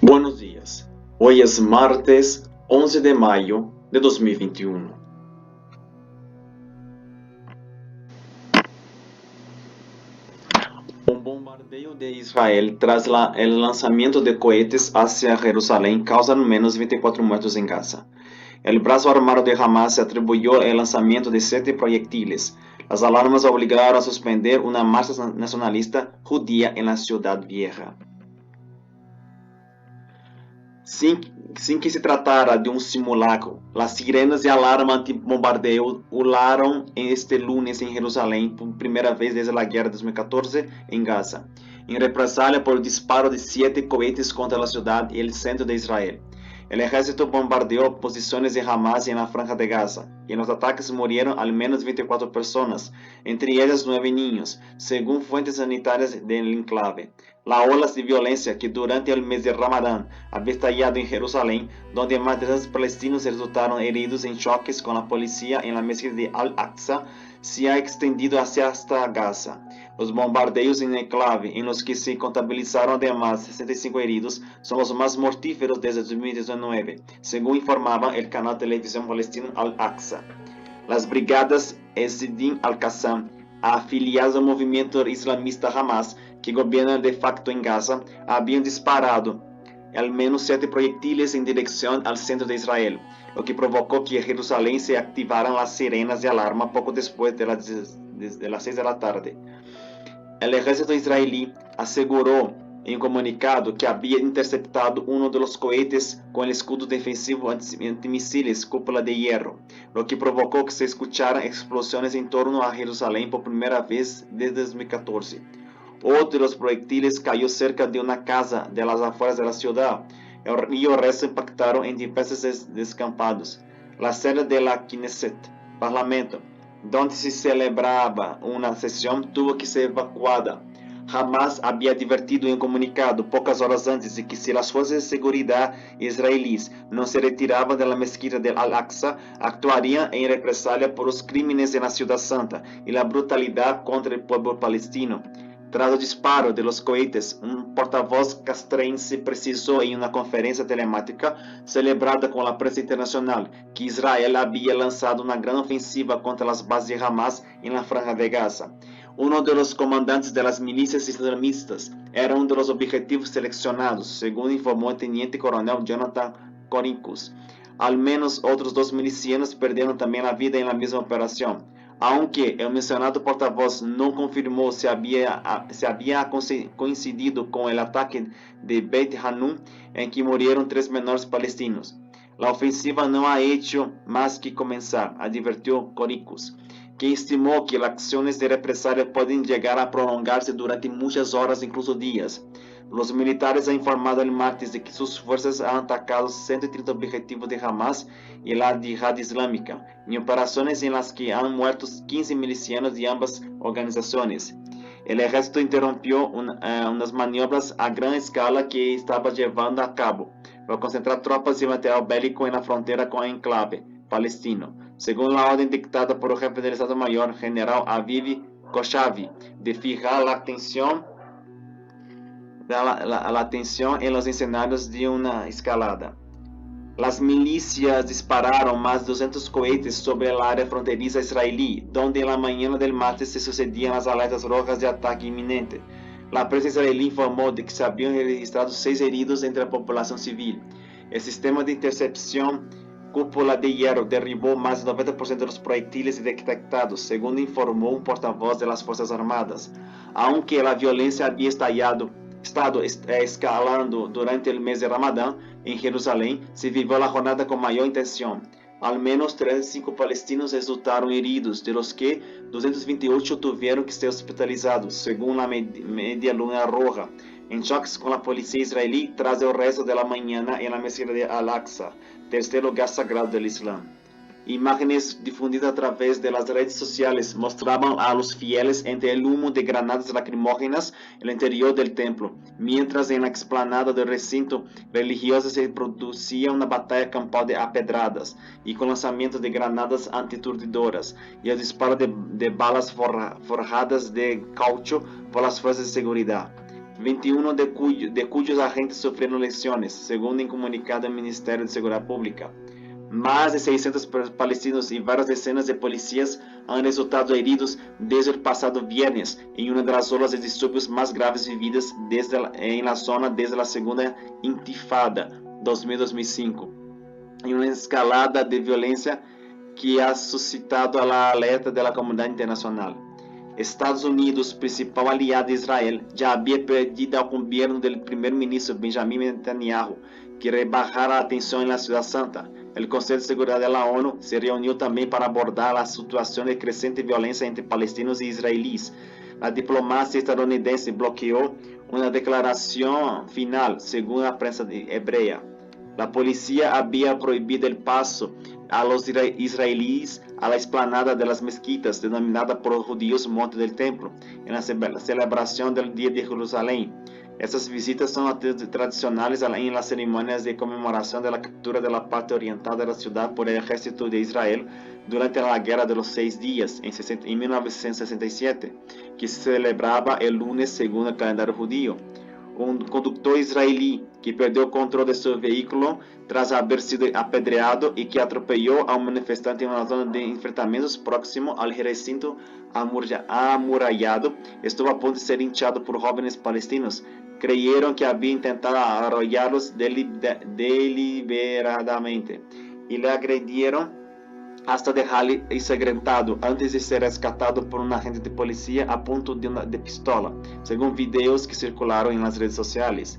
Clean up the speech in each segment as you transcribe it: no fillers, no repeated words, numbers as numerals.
Buenos días. Hoy es martes 11 de mayo de 2021. Un bombardeo de Israel tras el lanzamiento de cohetes hacia Jerusalén causa al menos 24 muertos en Gaza. El brazo armado de Hamas se atribuyó el lanzamiento de 7 proyectiles. Las alarmas obligaron a suspender una marcha nacionalista judía en la Ciudad Vieja. Sin que se tratara de un simulacro, las sirenas de alarma antibombardeo ularon este lunes en Jerusalén por primera vez desde la guerra de 2014 en Gaza, en represalia por el disparo de 7 cohetes contra la ciudad y el centro de Israel. El ejército bombardeó posiciones de Hamas en la franja de Gaza, y en los ataques murieron al menos 24 personas, entre ellas 9 niños, según fuentes sanitarias del enclave. La ola de violencia que durante el mes de Ramadán había estallado en Jerusalén, donde más de 300 palestinos resultaron heridos en choques con la policía en la mezquita de Al-Aqsa, se ha extendido hasta Gaza. Los bombardeos en el enclave, en los que se contabilizaron además 65 heridos, son los más mortíferos desde 2019, según informaba el canal de televisión palestino Al-Aqsa. Las brigadas Ezzedin al-Qassam, afiliadas al movimiento islamista Hamas, que gobierna de facto en Gaza, habían disparado al menos 7 proyectiles en dirección al centro de Israel, lo que provocó que en Jerusalén se activaran las sirenas de alarma poco después de las 6 de la tarde. El ejército israelí aseguró en un comunicado que había interceptado uno de los cohetes con el escudo defensivo antimisiles cúpula de hierro, lo que provocó que se escucharan explosiones en torno a Jerusalén por primera vez desde 2014. Otro de los proyectiles cayó cerca de una casa de las afueras de la ciudad y el resto impactaron en diversos descampados. La sede de la Knesset, Parlamento, donde se celebraba una sesión, tuvo que ser evacuada. Hamas había advertido en un comunicado pocas horas antes de que si las fuerzas de seguridad israelíes no se retiraban de la mezquita del Al-Aqsa, actuarían en represalia por los crímenes en la Ciudad Santa y la brutalidad contra el pueblo palestino. Tras el disparo de los cohetes, un portavoz castrense precisó en una conferencia telemática celebrada con la prensa internacional que Israel había lanzado una gran ofensiva contra las bases de Hamas en la franja de Gaza. Uno de los comandantes de las milicias islamistas era uno de los objetivos seleccionados, según informó el teniente coronel Jonathan Coricus. Al menos otros 2 milicianos perdieron también la vida en la misma operación. Aunque el mencionado portavoz no confirmó si había coincidido con el ataque de Beit Hanun, en que murieron 3 menores palestinos. La ofensiva no ha hecho más que comenzar, advirtió Coricus, que estimó que las acciones de represalia pueden llegar a prolongarse durante muchas horas, incluso días. Los militares han informado el martes de que sus fuerzas han atacado 130 objetivos de Hamas y la Yihad Islámica, en operaciones en las que han muerto 15 milicianos de ambas organizaciones. El ejército interrumpió unas maniobras a gran escala que estaba llevando a cabo para concentrar tropas y material bélico en la frontera con el enclave palestino, según la orden dictada por el jefe del Estado Mayor, general Aviv Kochavi, de fijar la atención en los escenarios de una escalada. Las milicias dispararon más de 200 cohetes sobre el área fronteriza israelí, donde en la mañana del martes se sucedían las alertas rojas de ataque inminente. La prensa israelí informó de que se habían registrado 6 heridos entre la población civil. El sistema de intercepción cúpula de hierro derribó más del 90% de los proyectiles detectados, según informó un portavoz de las Fuerzas Armadas. Aunque la violencia había estado escalando durante el mes de Ramadán, en Jerusalén se vivió la jornada con mayor intención. Al menos 35 palestinos resultaron heridos, de los que 228 tuvieron que ser hospitalizados, según la Media Luna Roja, en choques con la policía israelí tras el resto de la mañana en la mezquita de Al-Aqsa, tercer lugar sagrado del Islam. Imágenes difundidas a través de las redes sociales mostraban a los fieles entre el humo de granadas lacrimógenas en el interior del templo, mientras en la explanada del recinto religioso se producía una batalla campal de pedradas y con lanzamientos de granadas antiturdidoras y el disparo de balas forjadas de caucho por las fuerzas de seguridad. 21 de cuyos agentes sufrieron lesiones, según el comunicado del Ministerio de Seguridad Pública. Más de 600 palestinos y varias decenas de policías han resultado heridos desde el pasado viernes en una de las olas de disturbios más graves vividas en la zona desde la segunda intifada 2000-2005, en una escalada de violencia que ha suscitado la alerta de la comunidad internacional. Estados Unidos, principal aliado de Israel, ya había pedido al gobierno del primer ministro Benjamin Netanyahu que rebajara la tensión en la Ciudad Santa. El Consejo de Seguridad de la ONU se reunió también para abordar la situación de creciente violencia entre palestinos y israelíes. La diplomacia estadounidense bloqueó una declaración final, según la prensa hebrea. La policía había prohibido el paso a los israelíes a la explanada de las mezquitas, denominada por los judíos Monte del Templo, en la celebración del Día de Jerusalén. Estas visitas son tradicionales en las ceremonias de conmemoración de la captura de la parte oriental de la ciudad por el ejército de Israel durante la Guerra de los 6 Días en 1967, que se celebraba el lunes según el calendario judío. Un conductor israelí que perdió el control de su vehículo tras haber sido apedreado y que atropelló a un manifestante en una zona de enfrentamientos próximo al recinto amurallado estuvo a punto de ser hinchado por jóvenes palestinos. Creyeron que había intentado arrollarlos deliberadamente y le agredieron hasta dejarle ensangrentado antes de ser rescatado por un agente de policía a punto de pistola, según videos que circularon en las redes sociales.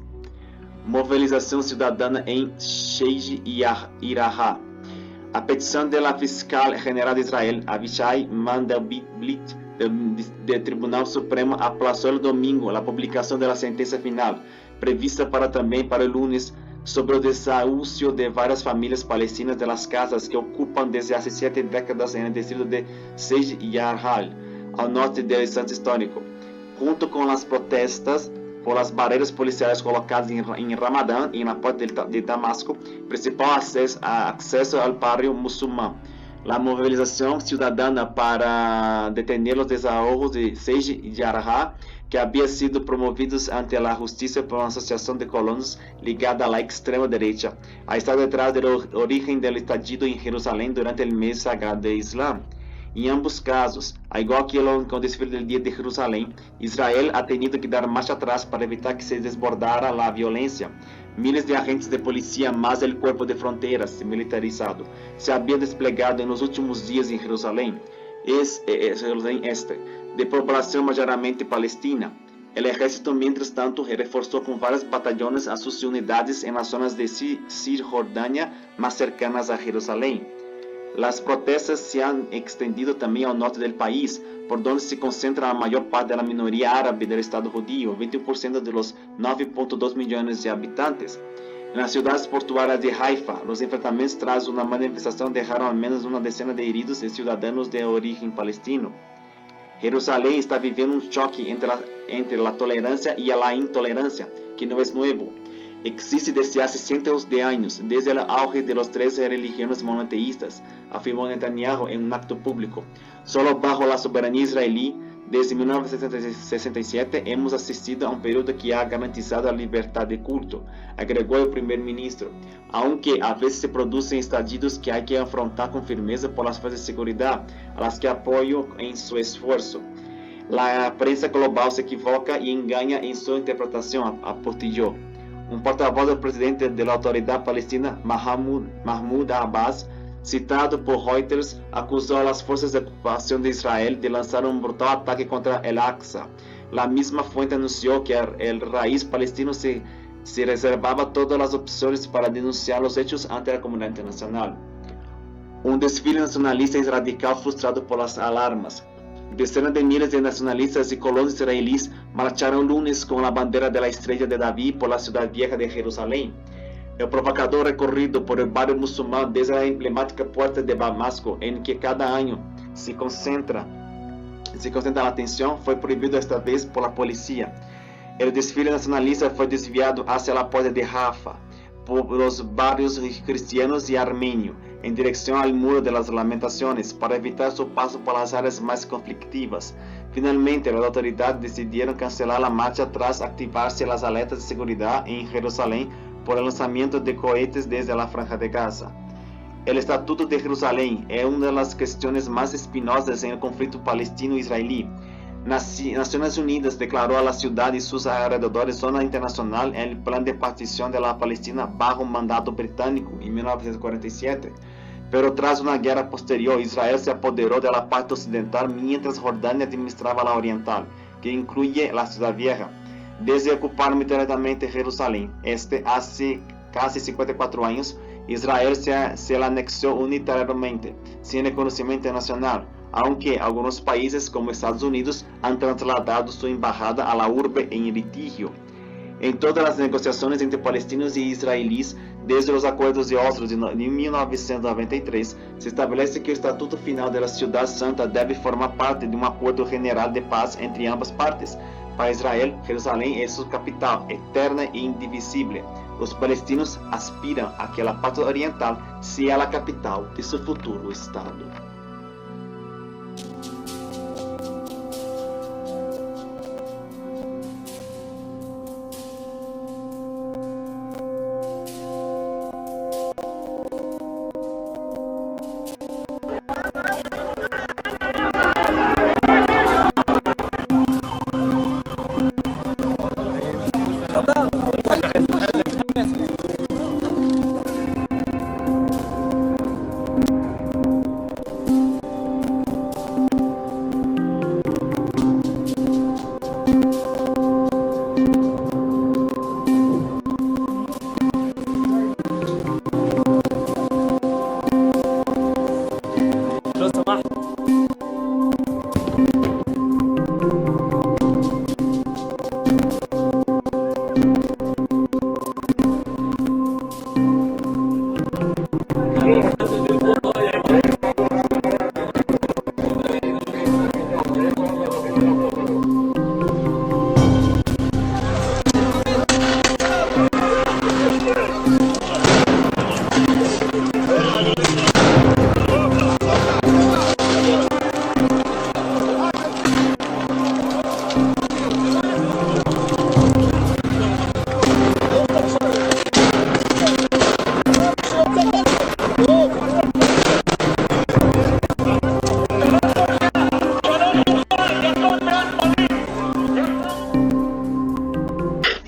Movilização cidadana em Sheikh Jarrah. A petição da fiscal general de Israel, Avishai Mandelblit, del Tribunal Supremo aplazó el domingo la publicación de la sentencia final, prevista también para el lunes, sobre el desahucio de varias familias palestinas de las casas que ocupan desde hace 7 décadas en el distrito de Sheikh Jarrah, al norte del centro histórico, junto con las protestas por las barreras policiales colocadas en Ramadán y en la puerta de Damasco, principal acceso al barrio musulmán. La movilización ciudadana para detener los desahogos de Sheikh Jarrah, que había sido promovidos ante la justicia por una asociación de colonos ligada a la extrema derecha, ha estado detrás del origen del estallido en Jerusalén durante el mes sagrado de Islam. En ambos casos, igual que con el desfile del Día de Jerusalén, Israel ha tenido que dar marcha atrás para evitar que se desbordara la violencia. Miles de agentes de policía más el cuerpo de fronteras militarizado se habían desplegado en los últimos días en Jerusalén Jerusalén Este, de población mayormente palestina. El ejército, mientras tanto, reforzó con varios batallones a sus unidades en las zonas de Cisjordania más cercanas a Jerusalén. Las protestas se han extendido también al norte del país, por donde se concentra la mayor parte de la minoría árabe del Estado judío, 21% de los 9.2 millones de habitantes. En las ciudades portuarias de Haifa, los enfrentamientos tras una manifestación dejaron al menos una decena de heridos y ciudadanos de origen palestino. Jerusalén está viviendo un choque entre la tolerancia y la intolerancia, que no es nuevo. Existe desde hace cientos de años, desde el auge de las 13 religiones monoteístas, afirmó Netanyahu en un acto público. Solo bajo la soberanía israelí, desde 1967, hemos asistido a un periodo que ha garantizado la libertad de culto, agregó el primer ministro, aunque a veces se producen estallidos que hay que afrontar con firmeza por las fuerzas de seguridad, a las que apoyo en su esfuerzo. La prensa global se equivoca y engaña en su interpretación, aportilló. Un portavoz del presidente de la autoridad palestina, Mahmoud Abbas, citado por Reuters, acusó a las fuerzas de ocupación de Israel de lanzar un brutal ataque contra el Aqsa. La misma fuente anunció que el raíz palestino se reservaba todas las opciones para denunciar los hechos ante la comunidad internacional. Un desfile nacionalista y radical frustrado por las alarmas. Decenas de miles de nacionalistas y colonos israelíes marcharon lunes con la bandera de la Estrella de David por la ciudad vieja de Jerusalén. El provocador recorrido por el barrio musulmán desde la emblemática puerta de Damasco, en que cada año se concentra la atención, fue prohibido esta vez por la policía. El desfile nacionalista fue desviado hacia la puerta de Rafah, por los barrios cristianos y armenios, en dirección al Muro de las Lamentaciones, para evitar su paso por las áreas más conflictivas. Finalmente, las autoridades decidieron cancelar la marcha tras activarse las alertas de seguridad en Jerusalén por el lanzamiento de cohetes desde la Franja de Gaza. El Estatuto de Jerusalén es una de las cuestiones más espinosas en el conflicto palestino-israelí. Naciones Unidas declaró a la ciudad y sus alrededores zona internacional en el plan de partición de la Palestina bajo mandato británico en 1947. Pero tras una guerra posterior, Israel se apoderó de la parte occidental mientras Jordania administraba la oriental, que incluye la Ciudad Vieja. Desde ocupar militarmente Jerusalén Este hace casi 54 años, Israel se la anexó unilateralmente, sin reconocimiento internacional, aunque algunos países como Estados Unidos han trasladado su embajada a la urbe en litigio. En todas las negociaciones entre palestinos y israelíes, desde los acuerdos de Oslo de 1993, se establece que el estatuto final de la Ciudad Santa debe formar parte de un acuerdo general de paz entre ambas partes. Para Israel, Jerusalén es su capital, eterna e indivisible. Los palestinos aspiran a que la parte oriental sea la capital de su futuro Estado.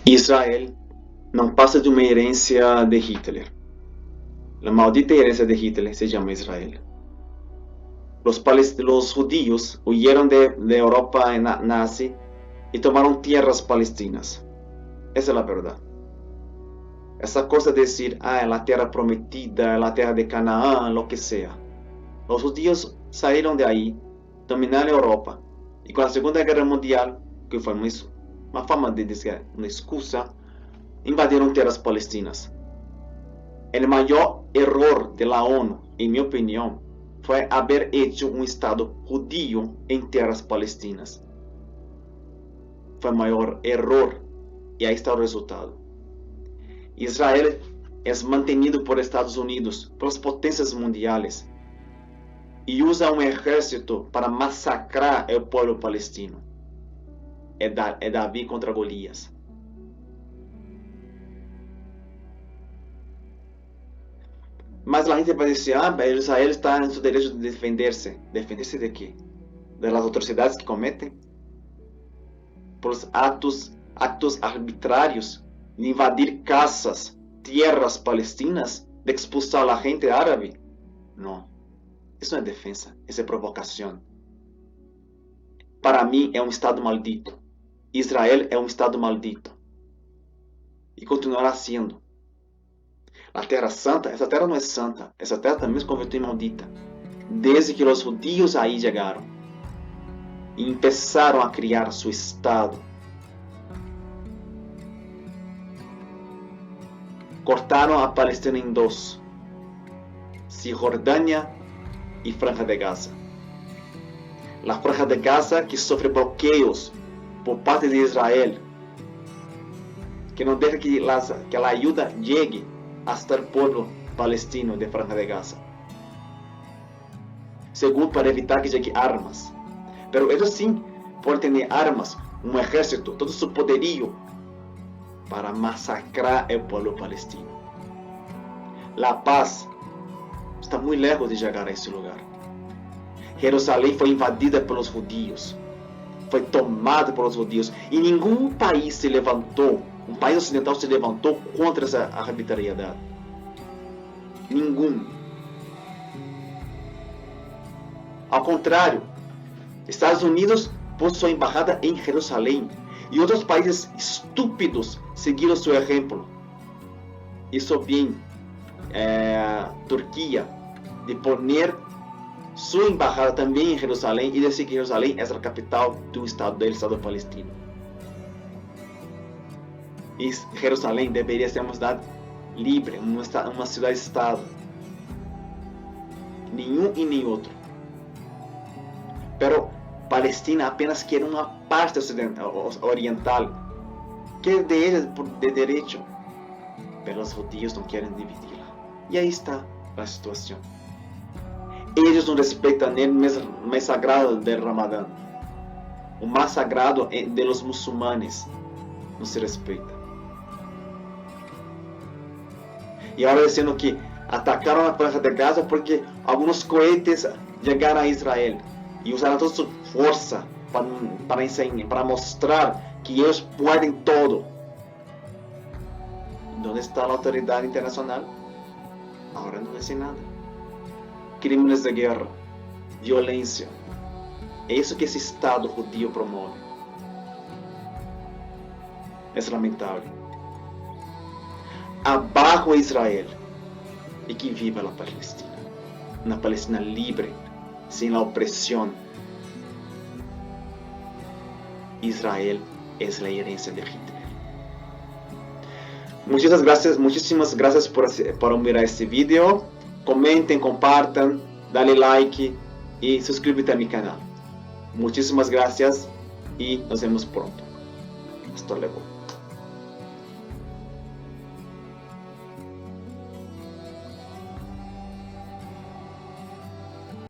Israel não passa de uma herencia de Hitler. La maldita herencia de Hitler se llama Israel. Los judíos huyeron de Europa nazi y tomaron tierras palestinas. Esa es la verdad. Esa cosa de decir, la tierra prometida, la tierra de Canaán, lo que sea. Los judíos salieron de ahí, dominaron Europa, y con la Segunda Guerra Mundial, que fue una forma de decir, una excusa, invadieron tierras palestinas. El mayor error de la ONU, en mi opinión, fue haber hecho un Estado judío en tierras palestinas. Fue el mayor error, y ahí está el resultado. Israel es mantenido por Estados Unidos, por las potencias mundiales, y usa un ejército para masacrar el pueblo palestino. Es David contra Golias. Mas la gente va a decir, Israel está en su derecho de defenderse. ¿Defenderse de qué? ¿De las atrocidades que cometen? Por los actos arbitrarios de invadir casas, tierras palestinas, de expulsar a la gente árabe. No, eso no es defensa, eso es provocación. Para mí es un Estado maldito. Israel es un Estado maldito. Y continuará siendo. La Tierra Santa, essa terra não é santa, essa terra também se convirtió em maldita. Desde que os judíos aí chegaram e começaram a criar seu Estado. Cortaram a Palestina em dois: Cisjordânia e Franja de Gaza. A Franja de Gaza que sofre bloqueios por parte de Israel, que não deixa que a ajuda chegue hasta el pueblo palestino de Franja de Gaza. Segundo, para evitar que lleguen armas. Pero ellos sí por ter armas, um exército, todo seu poderio para massacrar o povo palestino. A paz está muito lejos de chegar a esse lugar. Jerusalém foi invadida pelos judeus, foi tomada pelos judeus, e nenhum país se levantou, um país ocidental se levantou contra essa arbitrariedade. Nenhum. Ao contrário, Estados Unidos pôs sua embaixada em Jerusalém, e outros países estúpidos seguiram seu exemplo. Hizo bem Turquia de poner sua embaixada também em Jerusalém e dizer que Jerusalém é a capital do Estado palestino. E Jerusalém deveria ser uma cidade livre, uma cidade-estado. Nenhum e nem outro. Pero Palestina apenas quer uma parte oriental, que é de eles de direito, pero os judeus não querem dividi-la. E aí está a situação. Eles não respeitam nem o mês sagrado do Ramadã. O mais sagrado de los muçulmanes não se respeita. E agora dizendo que atacaram a Franja de Gaza porque alguns cohetes chegaram a Israel e usaram toda sua força para mostrar que eles podem todo. Onde está a autoridade internacional? Agora não diz nada. Crimes de guerra, violência. É isso que esse Estado judío promove. É lamentável. Abajo Israel e que viva a Palestina. Uma Palestina livre, sem a opressão. Israel é a herança de Hitler. Muchísimas gracias por mirar este vídeo. Comentem, compartan, dale like y suscríbete a mi canal. Muchísimas gracias y nos vemos pronto. Hasta luego.